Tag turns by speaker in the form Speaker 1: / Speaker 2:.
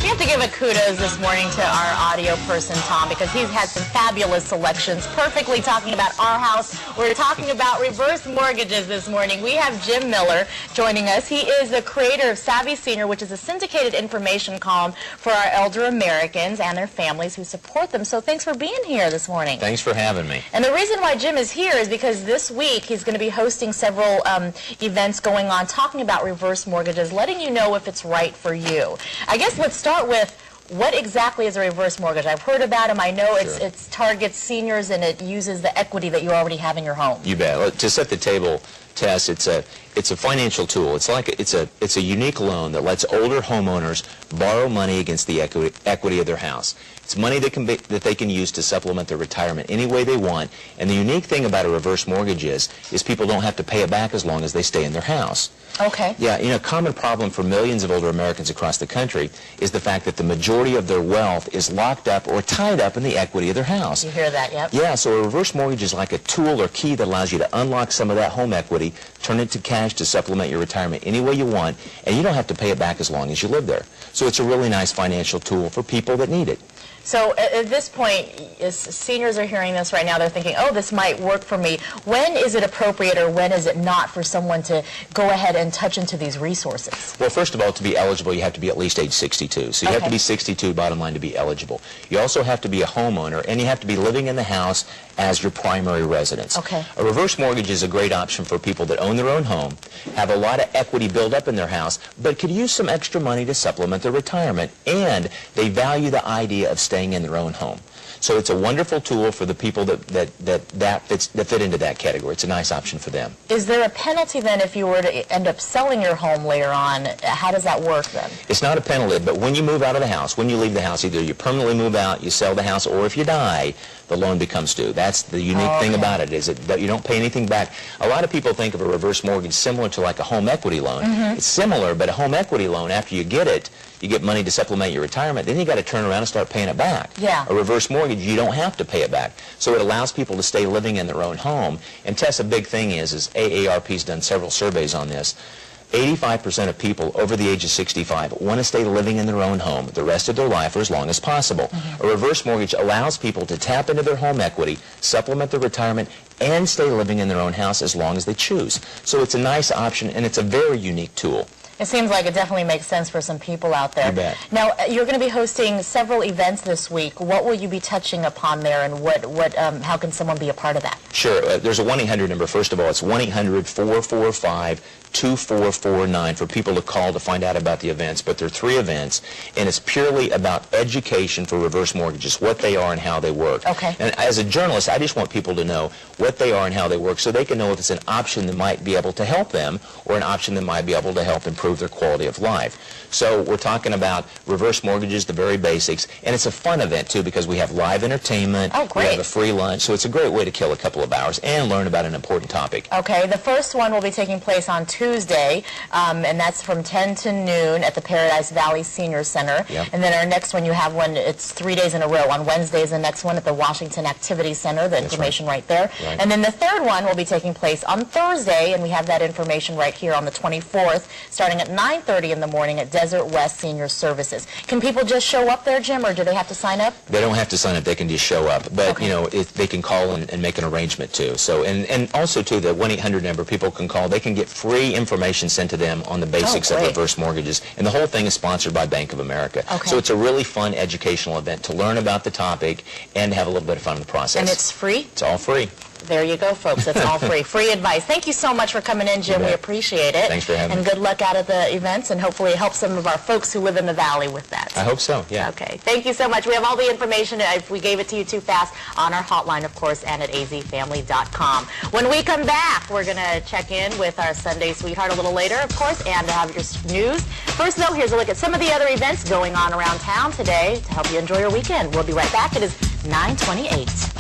Speaker 1: We have to give a kudos this morning to our audio person, Tom, because he's had some fabulous selections, perfectly talking about our house. We're talking about reverse mortgages this morning. We have Jim Miller joining us. He is the creator of Savvy Senior, which is a syndicated information column for our elder Americans and their families who support them. So thanks for being here this morning.
Speaker 2: Thanks for having me.
Speaker 1: And the reason why Jim is here is because this week he's going to be hosting several events going on talking about reverse mortgages, letting you know if it's right for you. I guess let's start with what exactly is a reverse mortgage? I've heard about them. I know it targets seniors and it uses the equity that you already have in your home.
Speaker 2: You bet. To set the table, Tess, it's a financial tool. It's a unique loan that lets older homeowners borrow money against the equity of their house. It's money that they can use to supplement their retirement any way they want. And the unique thing about a reverse mortgage is people don't have to pay it back as long as they stay in their house.
Speaker 1: Okay.
Speaker 2: Yeah, you know, a common problem for millions of older Americans across the country is the fact that the majority of their wealth is locked up or tied up in the equity of their house.
Speaker 1: You hear that, yep.
Speaker 2: Yeah, so a reverse mortgage is like a tool or key that allows you to unlock some of that home equity, turn it to cash to supplement your retirement any way you want, and you don't have to pay it back as long as you live there. So it's a really nice financial tool for people that need it.
Speaker 1: So at this point, as seniors are hearing this right now, they're thinking, oh, this might work for me. When is it appropriate or when is it not for someone to go ahead and touch into these resources?
Speaker 2: Well, first of all, to be eligible, you have to be at least age 62. So you have to be 62, bottom line, to be eligible. You also have to be a homeowner, and you have to be living in the house as your primary residence.
Speaker 1: Okay.
Speaker 2: A reverse mortgage is a great option for people that own their own home, have a lot of equity built up in their house, but could use some extra money to supplement their retirement, and they value the idea of staying in their own home. So it's a wonderful tool for the people that fit into that category. It's a nice option for them.
Speaker 1: Is there a penalty then if you were to end up selling your home later on? How does that work then?
Speaker 2: It's not a penalty, but when you move out of the house, when you leave the house, either you permanently move out, you sell the house, or if you die, the loan becomes due. That's the unique thing about it, is that you don't pay anything back. A lot of people think of a reverse mortgage similar to like a home equity loan. It's similar, but a home equity loan, after you get it, you get money to supplement your retirement, then you got to turn around and start paying it back.
Speaker 1: Yeah.
Speaker 2: A reverse mortgage, you don't have to pay it back. So it allows people to stay living in their own home. And Tess, a big thing is AARP's done several surveys on this. 85% of people over the age of 65 want to stay living in their own home the rest of their life or as long as possible. A reverse mortgage allows people to tap into their home equity, supplement their retirement, and stay living in their own house as long as they choose. So it's a nice option, and it's a very unique tool.
Speaker 1: It seems like it definitely makes sense for some people out there.
Speaker 2: You bet.
Speaker 1: Now, you're going to be hosting several events this week. What will you be touching upon there, and how can someone be a part of that?
Speaker 2: Sure. There's a 1-800 number. First of all, it's 1-800-445-2449 for people to call to find out about the events. But there are 3 events, and it's purely about education for reverse mortgages, what they are and how they work.
Speaker 1: Okay.
Speaker 2: And as a journalist, I just want people to know what they are and how they work so they can know if it's an option that might be able to help them or an option that might be able to help improve their quality of life. So we're talking about reverse mortgages, the very basics, and it's a fun event too because we have live entertainment, we have a free lunch, so it's a great way to kill a couple of hours and learn about an important topic.
Speaker 1: Okay, the first one will be taking place on Tuesday, and that's from 10 to noon at the Paradise Valley Senior Center.
Speaker 2: Yep.
Speaker 1: And then our next one, you have one, it's 3 days in a row. On Wednesday is the next one at the Washington Activity Center, the information right there.
Speaker 2: Right.
Speaker 1: And then the third one will be taking place on Thursday, and we have that information right here on the 24th, starting at 9:30 in the morning at Desert West Senior Services. Can people just show up there, Jim, or do they have to sign up?
Speaker 2: They don't have to sign up. They can just show up. But, you know, they can call and make an arrangement, too. So, and also, too, the 1-800 number, people can call. They can get free information sent to them on the basics of reverse mortgages. And the whole thing is sponsored by Bank of America.
Speaker 1: Okay.
Speaker 2: So it's a really fun educational event to learn about the topic and have a little bit of fun in the process.
Speaker 1: And it's free?
Speaker 2: It's all free.
Speaker 1: There you go, folks. It's all free. Free advice. Thank you so much for coming in, Jim. We appreciate it.
Speaker 2: Thanks for having me.
Speaker 1: And good luck out at the events, and hopefully it helps some of our folks who live in the valley with that.
Speaker 2: I hope so, yeah.
Speaker 1: Okay. Thank you so much. We have all the information, if we gave it to you too fast, on our hotline, of course, and at azfamily.com. When we come back, we're going to check in with our Sunday Sweetheart a little later, of course, and have your news. First, though, here's a look at some of the other events going on around town today to help you enjoy your weekend. We'll be right back. It is 9:28.